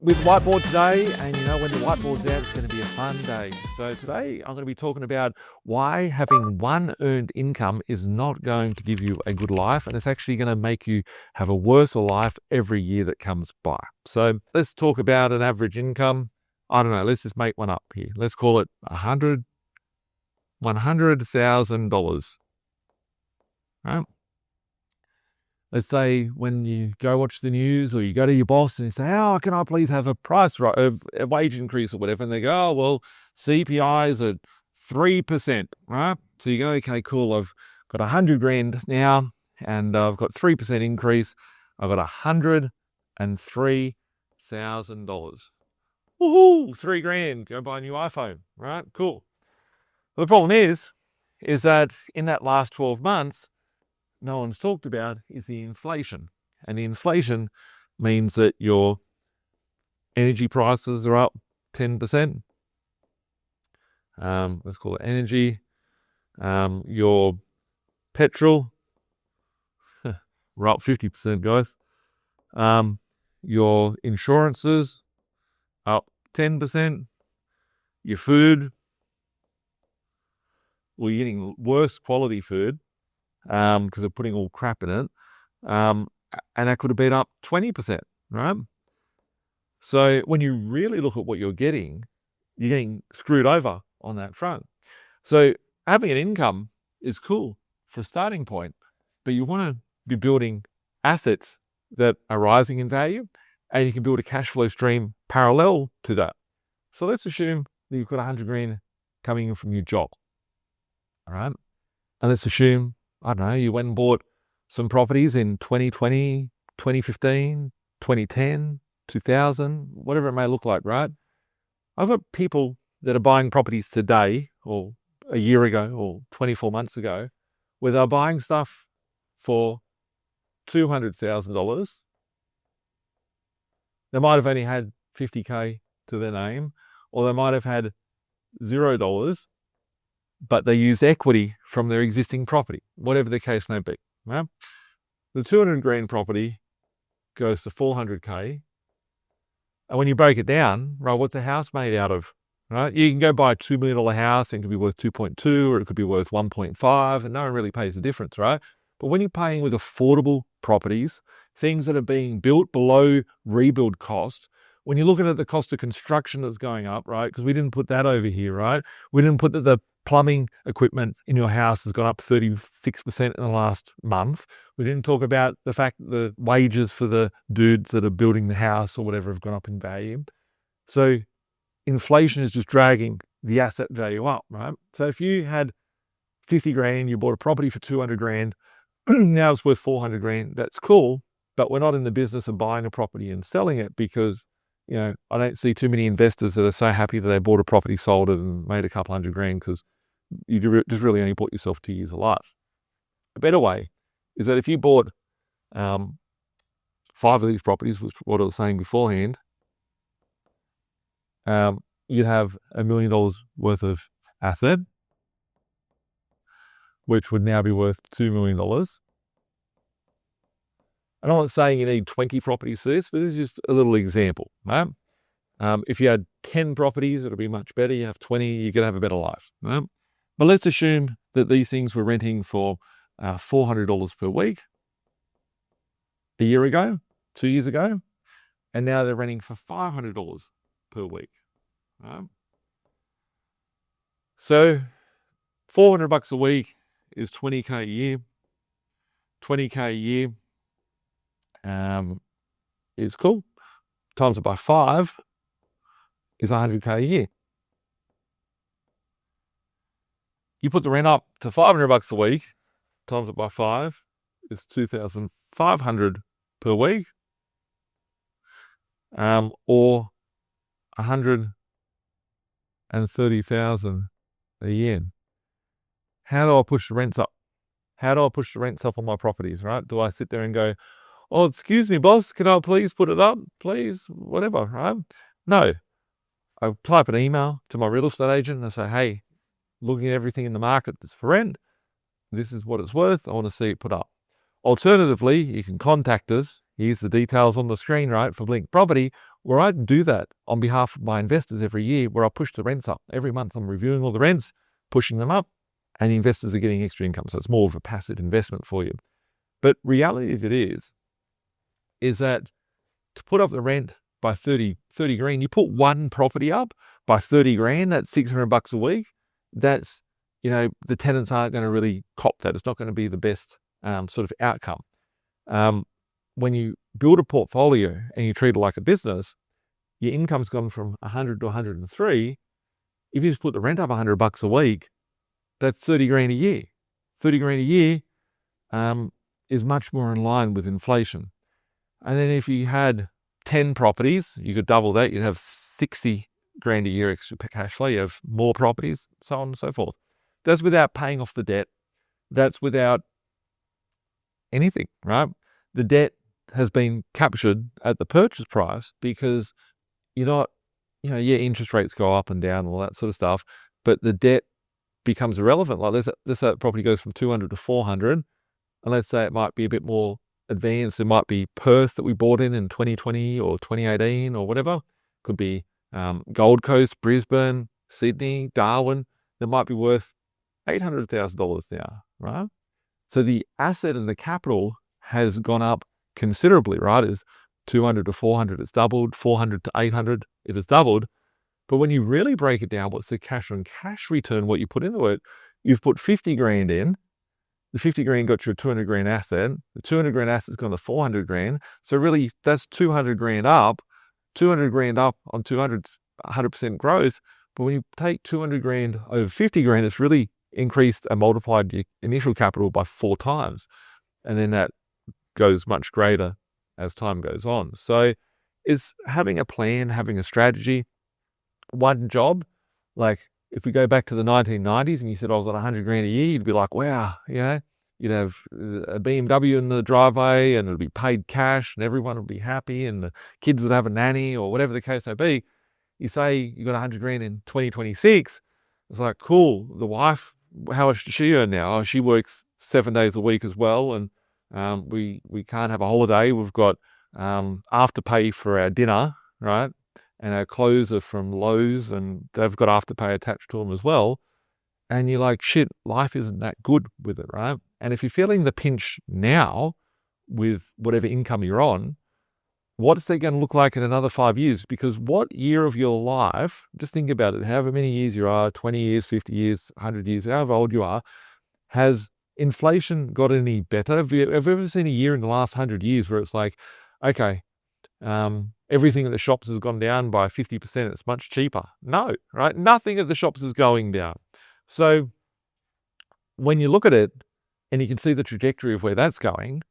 with whiteboard today, and when the whiteboard's out, it's going to be a fun day. So today I'm going to be talking about why having one earned income is not going to give you a good life, and it's actually going to make you have a worse life every year that comes by. So let's talk about an average income. I don't know, let's just make one up here. Let's call it $100,000. Right? Let's say when you go watch the news or you go to your boss and you say, "Oh, can I please have a a wage increase or whatever?" And they go, "Oh, well, CPI is at 3%, right?" So you go, "Okay, cool. I've got 100 grand now and I've got 3% increase. I've got $103,000. Woohoo, 3 grand, go buy a new iPhone, right? Cool." The problem is that in that last 12 months, no one's talked about is the inflation. And the inflation means that your energy prices are up 10%. Let's call it energy. Your petrol, we're up 50%, guys. Your insurances, up 10%. Your food, well, you're getting worse quality food, because they're putting all crap in it, and that could have been up 20%, right? So when you really look at what you're getting screwed over on that front. So having an income is cool for a starting point, but you want to be building assets that are rising in value, and you can build a cash flow stream parallel to that. So let's assume that you've got 100 grand coming in from your job, all right? And let's assume, I don't know, you went and bought some properties in 2020, 2015, 2010, 2000, whatever it may look like, right? I've got people that are buying properties today or a year ago or 24 months ago where they're buying stuff for $200,000. They might have only had 50K to their name, or they might have had $0, but they use equity from their existing property, whatever the case may be. Right? The 200 grand property goes to 400K. And when you break it down, right, what's the house made out of? Right? You can go buy a $2 million house and it could be worth 2.2, or it could be worth 1.5, and no one really pays the difference, right? But when you're paying with affordable properties, things that are being built below rebuild cost, when you're looking at the cost of construction that's going up, right? Because we didn't put that over here, right? We didn't put that the plumbing equipment in your house has gone up 36% in the last month. We didn't talk about the fact that the wages for the dudes that are building the house or whatever have gone up in value. So inflation is just dragging the asset value up, right? So if you had 50 grand, you bought a property for 200 grand, now it's worth 400 grand. That's cool, but we're not in the business of buying a property and selling it, because I don't see too many investors that are so happy that they bought a property, sold it, and made a couple $100 grand, because you just really only bought yourself 2 years of life. A better way is that if you bought 5 of these properties, which what I was saying beforehand, you'd have $1 million worth of asset, which would now be worth $2 million. I'm not saying you need 20 properties for this, but this is just a little example, right? If you had 10 properties, it'll be much better. You have 20, you're going to have a better life, right? But let's assume that these things were renting for $400 per week a year ago, 2 years ago, and now they're renting for $500 per week. Right? So $400 a week is $20K a year. $20K a year is cool. Times it by 5 is $100K a year. You put the rent up to $500 a week, times it by 5 is $2,500 per week, or $130,000 a year. How do I push the rents up? How do I push the rents up on my properties, right? Do I sit there and go, "Oh, excuse me, boss, can I please put it up? Please," whatever, right? No. I type an email to my real estate agent and I say, "Hey, looking at everything in the market that's for rent, this is what it's worth. I want to see it put up." Alternatively, you can contact us here's the details on the screen, right, for Blink Property, where I do that on behalf of my investors every year, where I push the rents up. Every month I'm reviewing all the rents, pushing them up, and the investors are getting extra income. So it's more of a passive investment for you. But reality of it is that to put up the rent by 30 grand, you put one property up by 30 grand, that's $600 a week. That's, the tenants aren't going to really cop that. It's not going to be the best sort of outcome. When you build a portfolio and you treat it like a business, your income's gone from 100 to 103. If you just put the rent up $100 a week, that's 30 grand a year. 30 grand a year is much more in line with inflation. And then if you had 10 properties, you could double that. You'd have 60 grand a year extra cash flow. You have more properties, so on and so forth. That's without paying off the debt. That's without anything, right? The debt has been captured at the purchase price because you're not, interest rates go up and down and all that sort of stuff, but the debt becomes irrelevant. Like let's say the property goes from 200 to 400, and let's say it might be a bit more advanced. It might be Perth that we bought in 2020 or 2018 or whatever. Could be Gold Coast, Brisbane, Sydney, Darwin. That might be worth $800,000 now, right? So the asset and the capital has gone up considerably, right? It's 200 to 400, it's doubled. 400 to 800, it has doubled. But when you really break it down, what's the cash on cash return, what you put into it? You've put 50 grand in. The 50 grand got you a 200 grand asset. The 200 grand asset's gone to 400 grand. So really, that's 200 grand up. 200 grand up on 200, 100% growth. But when you take 200 grand over 50 grand, it's really increased and multiplied your initial capital by 4 times. And then that goes much greater as time goes on. So it's having a plan, having a strategy. One job, like if we go back to the 1990s and you said I was on 100 grand a year, you'd be like, wow, you'd have a BMW in the driveway and it'd be paid cash and everyone would be happy and the kids would have a nanny or whatever the case may be. You say you got 100 grand in 2026, it's like, cool. The wife, how much does she earn now? Oh, she works 7 days a week as well, and we can't have a holiday. We've got afterpay for our dinner, right? And our clothes are from Lowe's and they've got afterpay attached to them as well. And you're like, shit, life isn't that good with it, right? And if you're feeling the pinch now with whatever income you're on, what's it going to look like in another 5 years? Because what year of your life, just think about it, however many years you are, 20 years, 50 years, 100 years, however old you are, has inflation got any better? Have you ever seen a year in the last 100 years where it's like, okay, everything at the shops has gone down by 50%. It's much cheaper. No, right? Nothing at the shops is going down. So when you look at it and you can see the trajectory of where that's going,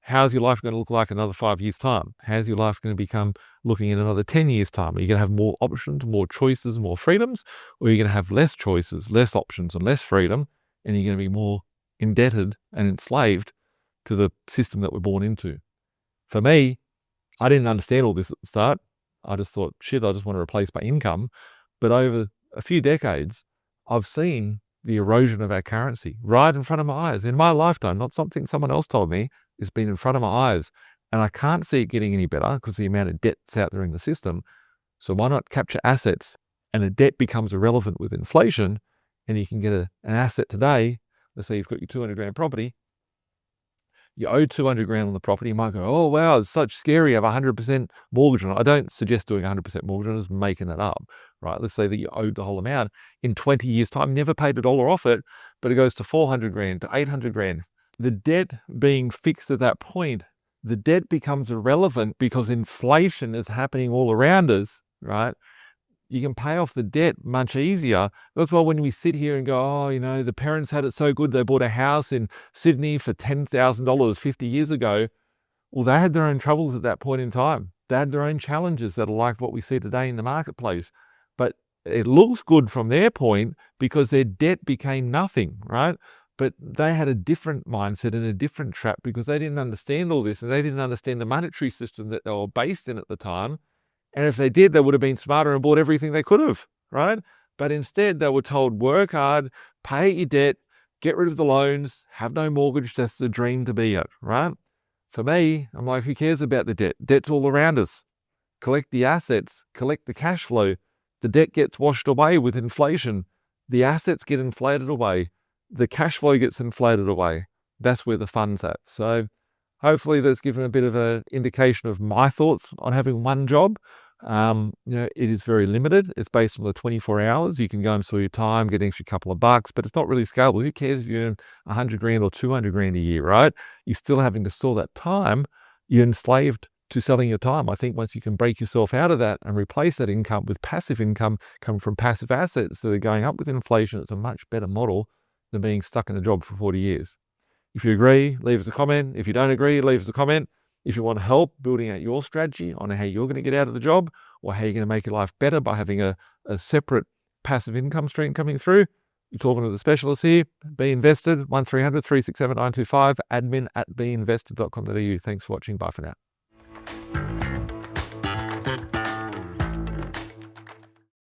how's your life going to look like another 5 years' time? How's your life going to become looking in another 10 years' time? Are you going to have more options, more choices, more freedoms? Or are you going to have less choices, less options, and less freedom? And you're going to be more indebted and enslaved to the system that we're born into. For me, I didn't understand all this at the start. I just thought, shit, I just want to replace my income. But over a few decades, I've seen the erosion of our currency right in front of my eyes in my lifetime, not something someone else told me. It's been in front of my eyes. And I can't see it getting any better because the amount of debt's out there in the system. So why not capture assets? And the debt becomes irrelevant with inflation. And you can get an asset today. Let's say you've got your 200 grand property. You owe 200 grand on the property. You might go, oh, wow, it's such scary. I have 100% mortgage on it. I don't suggest doing 100% mortgage on it, just making it up, right? Let's say that you owed the whole amount. In 20 years' time, never paid $1 off it, but it goes to 400 grand, to 800 grand. The debt being fixed at that point, the debt becomes irrelevant because inflation is happening all around us, right? You can pay off the debt much easier. That's why when we sit here and go, oh, the parents had it so good, they bought a house in Sydney for $10,000 50 years ago. Well, they had their own troubles at that point in time. They had their own challenges that are like what we see today in the marketplace. But it looks good from their point because their debt became nothing, right? But they had a different mindset and a different trap because they didn't understand all this and they didn't understand the monetary system that they were based in at the time. And if they did, they would have been smarter and bought everything they could have, right? But instead, they were told, work hard, pay your debt, get rid of the loans, have no mortgage. That's the dream to be it, right? For me, I'm like, who cares about the debt? Debt's all around us. Collect the assets, collect the cash flow. The debt gets washed away with inflation. The assets get inflated away. The cash flow gets inflated away. That's where the fun's at. So hopefully that's given a bit of an indication of my thoughts on having one job. It is very limited. It's based on the 24 hours. You can go and sell your time, get an extra couple of bucks, but it's not really scalable. Who cares if you earn 100 grand or 200 grand a year, right? You're still having to sell that time. You're enslaved to selling your time. I think once you can break yourself out of that and replace that income with passive income coming from passive assets that are going up with inflation, it's a much better model than being stuck in a job for 40 years. If you agree, leave us a comment. If you don't agree, leave us a comment. If you want help building out your strategy on how you're going to get out of the job or how you're going to make your life better by having a separate passive income stream coming through, you're talking to the specialist here. B.Invested, 1300 367 925, admin@binvested.com.au. Thanks for watching. Bye for now.